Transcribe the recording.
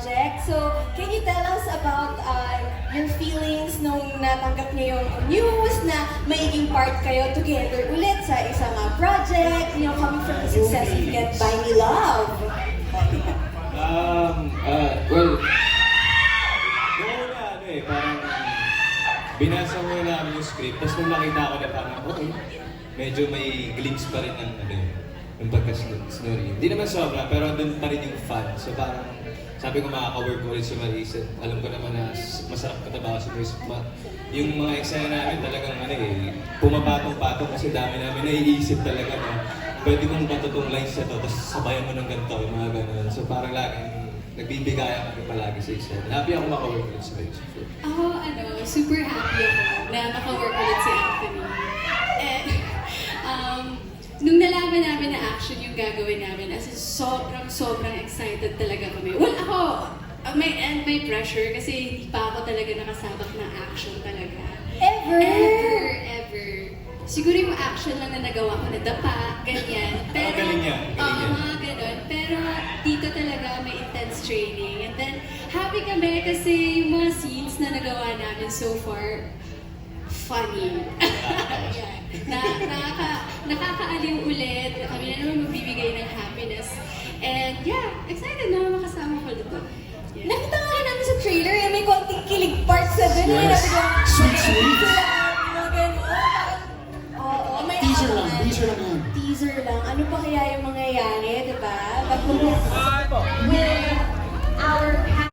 project. So, can you tell us about your feelings nung natanggap niyo yung news na magiging part kayo together ulit sa isang project, you know, coming from the success of Get By Me Love? Well, parang binasa mo namin yung script, tapos nung nakita ko na parang, okay, medyo may glimpse pa rin ng yung pagka-snory. Hindi naman sobra, pero doon pa rin yung fun. So parang, sabi ko makaka-work ko rin si Marisa. Alam ko naman na masarap katabaho si Marisa. Yung mga eksena namin talagang pumapatong-patong kasi dami namin naiisip talaga na pwede kong batutong lines na to, tapos sabayan mo ng ganito, yung mga ganun. So parang laging nagbibigayan kami palagi sa isa. Happy ako maka-work ulit sa Marisa. Ako, super happy ako na maka-work ulit si Anthony. And, nung nalaman namin na action yung gagawin namin, as in, sobrang excited talaga kami. Well, ako, may pressure kasi hindi pa ako talaga nakasabak ng action talaga. Ever. Siguro yung action lang na nagawa ko na dapa, ganyan. Pero, galing yan. mga ganon. Pero dito talaga may intense training. And then, happy kami kasi yung mga scenes na nagawa namin so far, funny. Yeah. Nakakaaliw ulit. Kami na naman magbibigay ng happiness. And yeah, excited na makasama ko dito. Yeah. Nakita nga rin namin sa trailer, may konting kilig parts sa dun. Yes. Sweet. Oo, may Teaser lang abangan. yan. Teaser lang. Ano pa kaya yung mangyayari, di ba? Pag